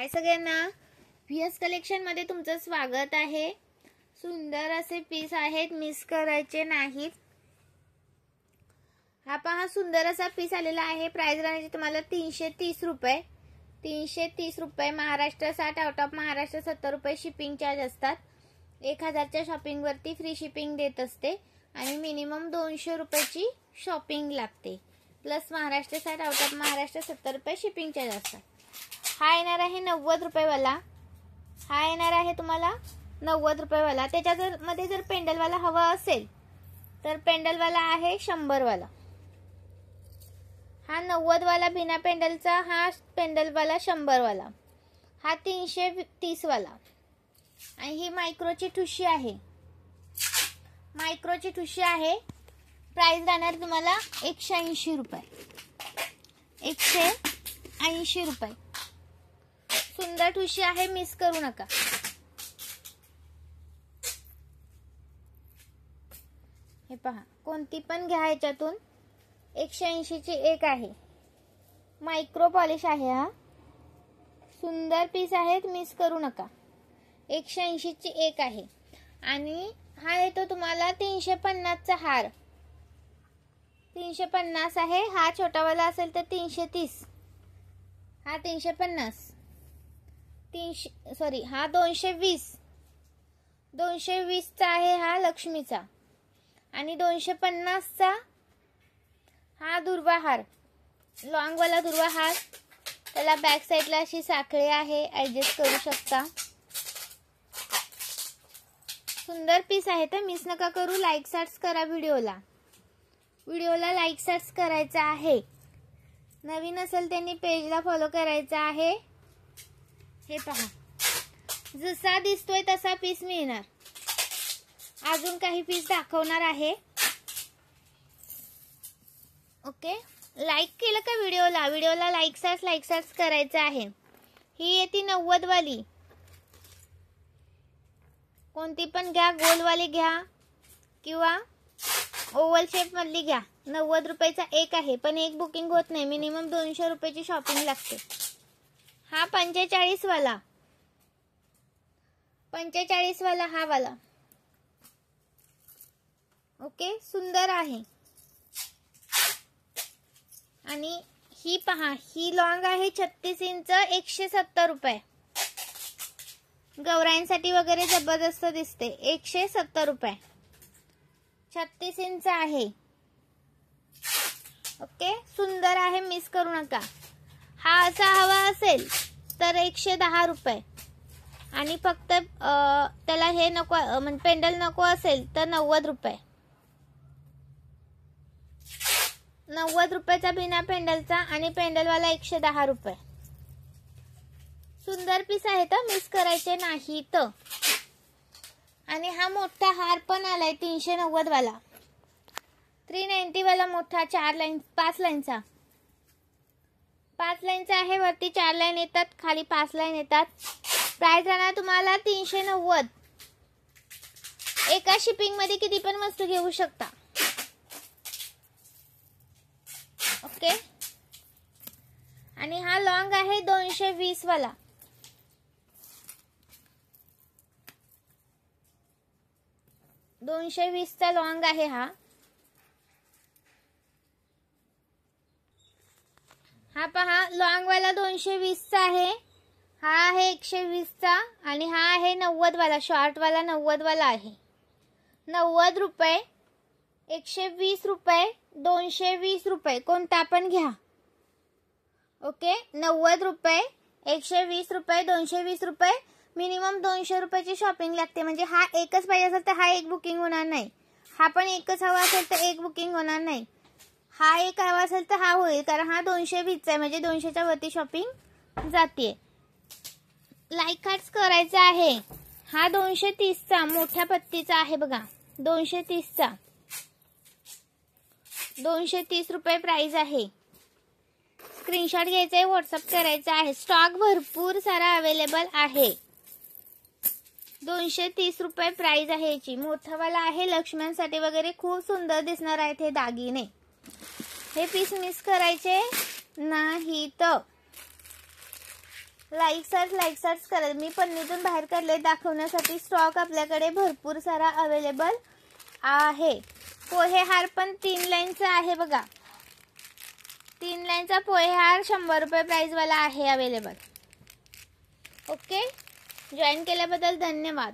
हाय सगळ्यांना, VS collection मध्ये तुमचं स्वागत आहे। सुंदर असे पीस आहेत, मिस करायचे नाहीत। हा पहा सुंदर असा पीस आलेला आहे। प्राइस राहण्याची तुम्हाला 330 रुपये। 330 रुपये महाराष्ट्र 60, आउट ऑफ महाराष्ट्र 70 रुपये शिपिंग चार्ज असतात। 1000 च्या शॉपिंग वरती फ्री शिपिंग देत असते आणि मिनिमम 200 रुपयाची शॉपिंग लागते। Plus Maharashtra 60, out of Maharashtra 70 रुपये शिपिंग चार्ज असतात। हा येणार आहे 90 रुपये वाला। हा येणार आहे तुम्हाला 90 रुपये वाला। त्याच्या मध्ये जर पेंडल वाला हवा असेल तर पेंडल वाला आहे 100 वाला। हा 90 वाला बिना पेंडलचा, हा पेंडल वाला 100 वाला, हा 330 वाला। आणि ही मायक्रोची ठुशी आहे, मायक्रोची ठुशी आहे। प्राइस राहणार तुम्हाला 180 रुपये, 180 रुपये। सुंदर ठुशी आहे, मिस करू नका। हे पहा, कोणती पण घ्या याच्यातून। 180 ची एक आहे, मायक्रो पॉलिश आहे। हा सुंदर पीस आहेत, मिस करू नका। 180 ची एक आहे। आणि हा येतो तुम्हाला 350 चा हार, 350 आहे। हा छोटावाला असेल तर 330, हा 350, सॉरी हा 220, 220 चा आहे हा लक्ष्मीचा। आणि 250 चा हा दुर्वा हार, लॉंग वाला दुर्वा हार। त्याला बॅक साइडला अशी साखळी आहे, ऍडजस्ट करू शकता। सुंदर पीस आहे, तर मिस नका करू। लाईक सर्च करा व्हिडिओला, लाईक सर्च करायचा आहे। नवीन असेल त्यांनी पेजला फॉलो करायचा आहे। हे पहा, जसा दिसतोय तसा पीस मिळणार। अजून काही पीस दाखवणार आहे। ओके, लाईक केलं का व्हिडिओला लाईक सर्च करायचं आहे। ही येते 90 वाली, कोणती पण घ्या, गोलवाली घ्या किंवा ओव्हल शेप मधली घ्या। 90 रुपयाचा एक आहे, पण एक बुकिंग होत नाही, मिनिमम 200 रुपयाची शॉपिंग लागते। हा 45 वाला, 45 वाला हा वाला। ओके, सुंदर आहे। आणि ही पहा, ही लॉंग आहे 36 इंच, 170 रुपये। गौराईंसाठी वगैरे जबरदस्त दिसते, 170 रुपये। 36 इंच आहे। ओके, सुंदर आहे, मिस करू नका। हा असा हवा असेल तर 110 रुपये। आणि फक्त त्याला हे नको, म्हणजे पेंडल नको असेल तर 90 रुपये। 90 रुपयाचा बिना पेंडलचा आणि पेंडलवाला 110 रुपये। सुंदर पीस आहे, तर मिस करायचे नाहीत। आणि हा मोठा हार पण आलाय 390 वाला, 390 वाला मोठा 5 लाईनचा, 5 लाईनचा आहे। वरती 4 लाईन येतात, खाली 5 लाईन येतात। प्राइस राहणार तुम्हाला 390। एका शिपिंग मध्ये किती पण वस्तू घेऊ शकता। ओके, आणि हा लॉंग आहे 220 वाला, 220 चा लॉंग आहे हा। हा पहा, लॉंग वाला 220 चा आहे, हा आहे 120 चा, आणि हा आहे 90 वाला, शॉर्ट वाला 90 वाला आहे। 90 रुपये, 120 रुपये, 220 रुपये, कोणता पण घ्या। ओके, 90 रुपये, 120 रुपये, 220 रुपये, मिनिमम 200 रुपयाची शॉपिंग लागते। म्हणजे हा एकच पाहिजे असेल तर हा एक बुकिंग होणार नाही, हा पण एकच हवा असेल तर एक बुकिंग होणार नाही, हा एक हवा असेल तर हा होईल, कारण हा 220 चा आहे, म्हणजे 200 च्या वरती शॉपिंग जाते। लाईक कार्ड्स करायचा आहे। हा 230 चा मोठ्या पत्तीचा आहे बघा, 230 चा, 230 रुपये प्राइस आहे। स्क्रीनशॉट घ्यायचा आहे, व्हॉट्सअप करायचा आहे। स्टॉक भरपूर सारा अवेलेबल आहे। 230 रुपये प्राइस आहे याची। मोठा वाला आहे, लक्ष्म्यांसाठी वगैरे खूप सुंदर दिसणार आहेत हे दागिने। हे पीस मिस करायचे नाहीत। लाईक सर्च करा. मी पन्नीतून बाहेर काढले दाखवण्यासाठी. स्टॉक आपल्याकडे भरपूर सारा अवेलेबल आहे. पोहे हार पण 3 लाईनचा आहे बघा. 3 लाईनचा पोहे हार 100 रुपये प्राइस वाला आहे अवेलेबल. ओके, जॉईन केल्याबद्दल धन्यवाद.